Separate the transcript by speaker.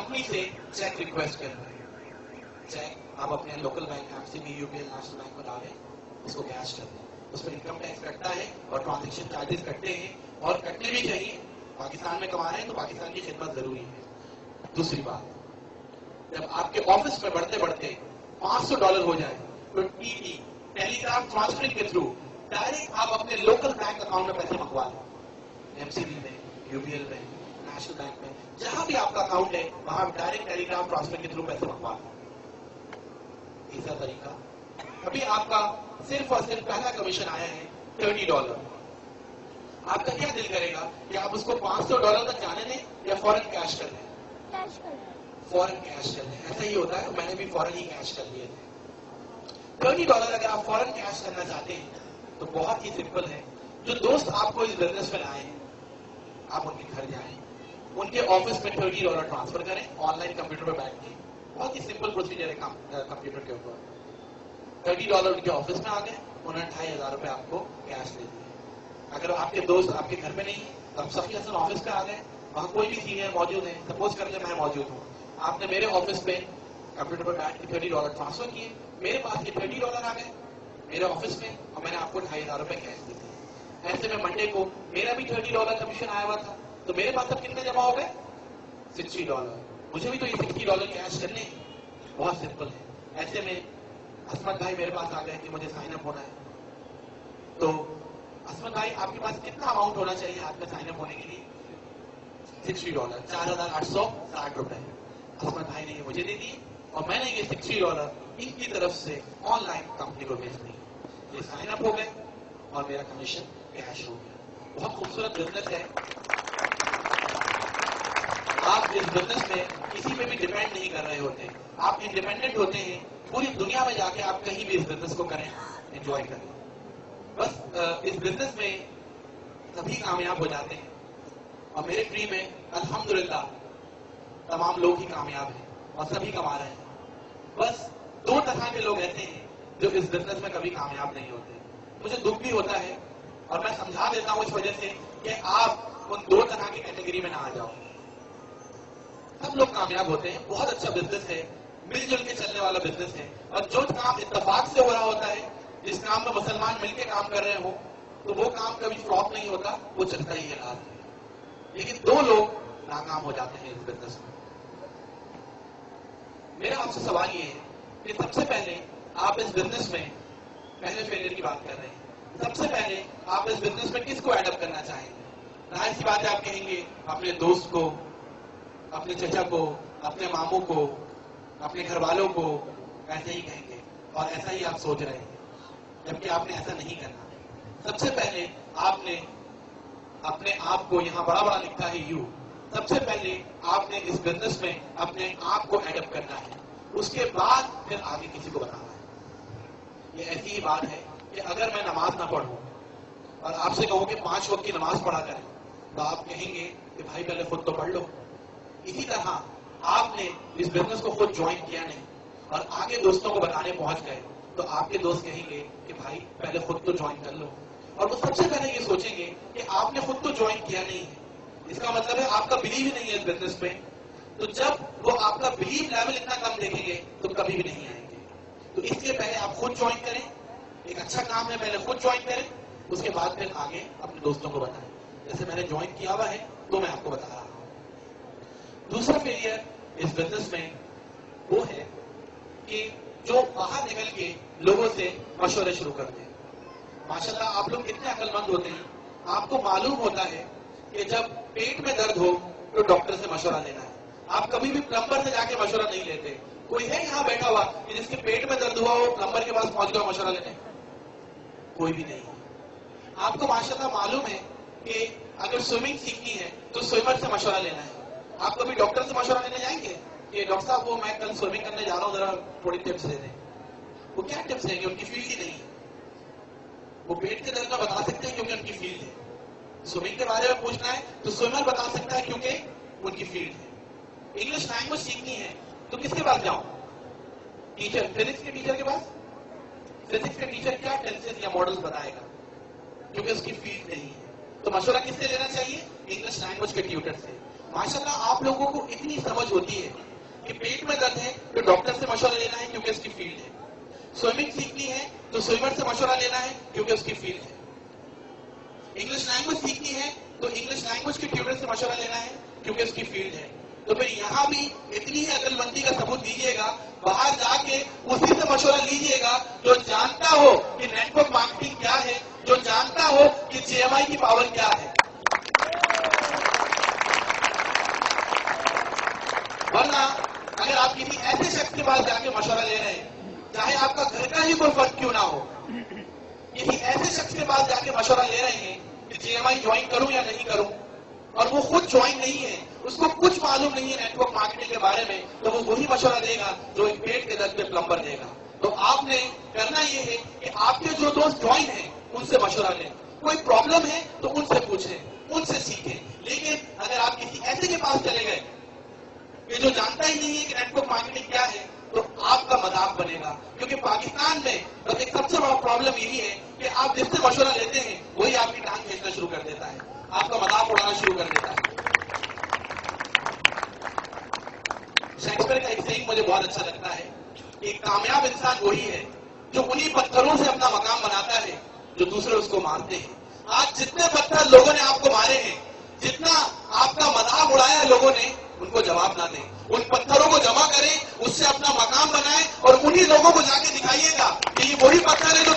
Speaker 1: Company से check request कर रहे हैं। चेक आप अपने local bank MCB, UPL, national bank में डालें, उसको कैश कर दें, उसमें इनकम टैक्स कटता है और ट्रांजेक्शन चार्जेस कटते हैं, और कटने भी चाहिए। पाकिस्तान में कमा रहे हैं तो पाकिस्तान की खिदमत जरूरी है। दूसरी बात, जब आपके ऑफिस में बढ़ते बढ़ते $500 हो जाए तो टीटी, टेलीग्राम ट्रांसफरिंग के थ्रू डायरेक्ट आप अपने लोकल बैंक अकाउंट में पैसे मंगवा लें। एमसीबी में, यूपीएल में, नेशनल बैंक में, जहां भी आपका अकाउंट है वहां डायरेक्ट टेलीग्राम ट्रांसफर के थ्रू पैसे मंगवा लें। तीसरा तरीका, अभी आपका सिर्फ और सिर्फ पहला कमीशन आया है $30। आपका क्या दिल करेगा कि आप उसको $500 तक जाने दें या फौरन कैश कर दें? फौरन कैश कर दें। ऐसा ही होता है, मैंने भी फौरन ही कैश कर लिए थे। $30 अगर आप फौरन कैश करना चाहते हैं तो बहुत ही सिंपल है। जो दोस्त आपको इस बिजनेस में लाए हैं, आप उनके घर जाएं, उनके ऑफिस में $30 ट्रांसफर करें ऑनलाइन कंप्यूटर पर बैठ के। बहुत ही सिंपल प्रोसीजर है कंप्यूटर के ऊपर। $30 उनके ऑफिस में आ गए, उन्होंने $2500 आपको कैश दे दिए। अगर आपके दोस्त आपके घर में नहीं है तो आप सफी हसन ऑफिस पे आ गए, वहां कोई भी सीनियर मौजूद है, सपोज कर ले मैं मौजूद हूँ, आपने मेरे ऑफिस पे कंप्यूटर पर बैठ के $30 ट्रांसफर किए, मेरे पास ये $30 आ गए मेरे ऑफिस में, और मैंने आपको $2500 कैश दे दिए। ऐसे में मंडे को मेरा भी $30 कमीशन आया हुआ था, तो मेरे पास अब कितने जमा हो गए? $60। मुझे भी तो ये $60 कैश करने हैं। बहुत सिंपल है। ऐसे में असमत भाई मेरे पास आ गए कि मुझे साइन अप होना है, तो असमत भाई आपके पास कितना अमाउंट होना चाहिए हाथ में साइन अप होने के लिए? $60, $4860। असमत भाई ने ये मुझे दे दिए और मैंने ये $60 इनकी तरफ से ऑनलाइन कंपनी को भेज दिए। ये साइन अप हो गए और मेरा कमीशन कैश हो गया। बहुत खूबसूरत बिजनेस है। आप इस बिजनेस में किसी पे भी डिपेंड नहीं कर रहे होते, आप इंडिपेंडेंट होते हैं। पूरी दुनिया में जाके आप कहीं भी इस बिजनेस को करें, एंजॉय करें। बस इस बिजनेस में सभी कामयाब हो जाते हैं, और मेरे ट्री में अल्हम्दुलिल्लाह तमाम लोग ही कामयाब हैं और सभी कमा रहे हैं। बस 2 तरह के लोग ऐसे हैं जो इस बिजनेस में कभी कामयाब नहीं होते। मुझे दुख भी होता है और मैं समझा देता हूं इस वजह से कि आप उन 2 तरह की कैटेगरी में ना आ जाओ। सब लोग कामयाब होते हैं, बहुत अच्छा बिजनेस है, मिलजुल के चलने वाला बिजनेस है, और जो काम इत्तेफाक से हो रहा होता है, जिस काम में मुसलमान मिलकर काम कर रहे हो, तो वो काम कभी फ्लॉप नहीं होता, वो चलता ही है रात में। लेकिन 2 लोग नाकाम हो जाते हैं इस बिजनेस में। मेरा आपसे सवाल ये है कि सबसे पहले आप इस बिजनेस में पहले फेलियर की बात कर रहे हैं, सबसे पहले आप इस बिजनेस में किसको एडअप करना चाहेंगे? जाहिर सी बात है आप कहेंगे अपने दोस्त को, अपने चचा को, अपने मामू को, अपने घर वालों को, ऐसे ही कहेंगे, और ऐसा ही आप सोच रहे हैं, जबकि आपने ऐसा नहीं करना। सबसे पहले आपने अपने आप को, यहां बड़ा बड़ा लिखा है यू, सबसे पहले आपने इस बिजनेस में अपने आप को एडअप करना है, उसके बाद फिर आगे किसी को बताना है। ये ऐसी ही बात है कि अगर मैं नमाज ना पढ़ूं और आपसे कहूं कि 5 वक्त की नमाज पढ़ा करें, तो आप कहेंगे कि भाई पहले खुद तो पढ़ लो। इसी तरह आपने इस बिजनेस को खुद ज्वाइन किया नहीं और आगे दोस्तों को बताने पहुंच गए, तो आपके दोस्त कहेंगे कि भाई पहले खुद तो ज्वाइन कर लो। और वो सबसे पहले ये सोचेंगे कि आपने खुद तो ज्वाइन किया नहीं है, इसका मतलब है आपका बिलीव ही नहीं है इस बिजनेस में। तो जब वो आपका बिलीव लेवल इतना कम देखेंगे तो कभी भी नहीं आएंगे। तो इसलिए पहले आप खुद ज्वाइन करें, एक अच्छा काम है, पहले खुद ज्वाइन करें, उसके बाद फिर आगे अपने दोस्तों को बताएं। जैसे मैंने ज्वाइन किया हुआ है तो मैं आपको बता रहा हूं। दूसरा फेलियर इस बिजनेस में वो है कि जो बाहर निकल के लोगों से मशवरे शुरू करते हैं। माशाल्लाह आप लोग इतने अक्लमंद होते हैं, आपको मालूम होता है कि जब पेट में दर्द हो तो डॉक्टर से मशवरा लेना है। आप कभी भी प्लम्बर से जाके मशवरा नहीं लेते। कोई है यहाँ बैठा हुआ कि जिसके पेट में दर्द हुआ हो प्लम्बर के पास पहुंच गया मशवरा लेने? कोई भी नहीं। आपको माशाल्लाह मालूम है कि अगर स्विमिंग सीखनी है तो स्विमर से मशवरा लेना है। आप कभी डॉक्टर से मशवरा लेने जाएंगे कि डॉक्टर साहब वो मैं कल स्विमिंग करने जा रहा हूँ, जरा थोड़ी टिप्स दे दें? वो क्या टिप्स देंगे? उनकी फील्ड ही नहीं है। वो पेट के दर्द का बता सकते हैं क्योंकि उनकी फील्ड है। स्विमिंग के बारे में पूछना है तो स्विमर बता सकता है क्योंकि उनकी फील्ड है। इंग्लिश लैंग्वेज सीखनी है तो किसके पास जाऊं? टीचर, फिजिक्स के टीचर के पास। फिजिक्स के टीचर क्या टेंसेस या मॉडल्स बताएगा क्योंकि उसकी फील्ड नहीं है। तो मशवरा किससे लेना चाहिए? इंग्लिश लैंग्वेज के ट्यूटर से। माशाल्लाह आप लोगों को इतनी समझ होती है कि पेट में दर्द है तो डॉक्टर से मशवरा लेना है क्योंकि उसकी फील्ड है, स्विमिंग सीखनी है तो स्विमर से मशवरा लेना है क्योंकि उसकी फील्ड है, इंग्लिश लैंग्वेज सीखनी है तो इंग्लिश लैंग्वेज के ट्यूटर से मशवरा लेना है क्योंकि उसकी फील्ड है। तो फिर यहाँ भी इतनी ही अकलमंदी का सबूत दीजिएगा, बाहर जाके उसी से मशवरा लीजिएगा जो जानता हो कि नेटवर्क मार्केटिंग क्या है, जो जानता हो कि जेएमआई की पावर क्या है। वरना अगर आप किसी ऐसे शख्स के पास जाके मशवरा ले रहे हैं, चाहे आपका घर का ही कोई फर्क क्यों ना हो, किसी ऐसे शख्स के पास जाके मशवरा ले रहे हैं कि जेएमआई ज्वाइन करूं या नहीं करूं, और वो खुद ज्वाइन नहीं है, उसको कुछ मालूम नहीं है नेटवर्क मार्केटिंग के बारे में, तो वो वही मशवरा देगा जो एक पेट के दर्द पे प्लम्बर देगा। तो आपने करना ये है कि आपके जो दोस्त ज्वाइन हैं उनसे मशवरा लें, कोई प्रॉब्लम है तो उनसे पूछें, उनसे सीखें। लेकिन अगर आप किसी ऐसे के पास चले गए कि जो जानता ही नहीं है कि नेटवर्क मार्केटिंग क्या है, तो आपका मजाक बनेगा। क्योंकि पाकिस्तान में बस एक सबसे बड़ा प्रॉब्लम यही है कि आप जिससे मशवरा लेते हैं वही आपकी टांग खींचना शुरू कर देता है, आपका मजाक उड़ाना शुरू कर देता है। शेक्सपियर का एक सेइंग मुझे बहुत अच्छा लगता है, एक कामयाब इंसान वही है जो उन्हीं पत्थरों से अपना मकाम बनाता है जो दूसरे उसको मारते हैं। आज जितने पत्थर लोगों ने आपको मारे हैं, जितना आपका मजाक उड़ाया है लोगों ने, उनको जवाब ना दें, उन पत्थरों को जमा करें, उससे अपना मकाम बनाएं और उन्हीं लोगों को जाके दिखाइएगा कि ये वही पत्थर है जो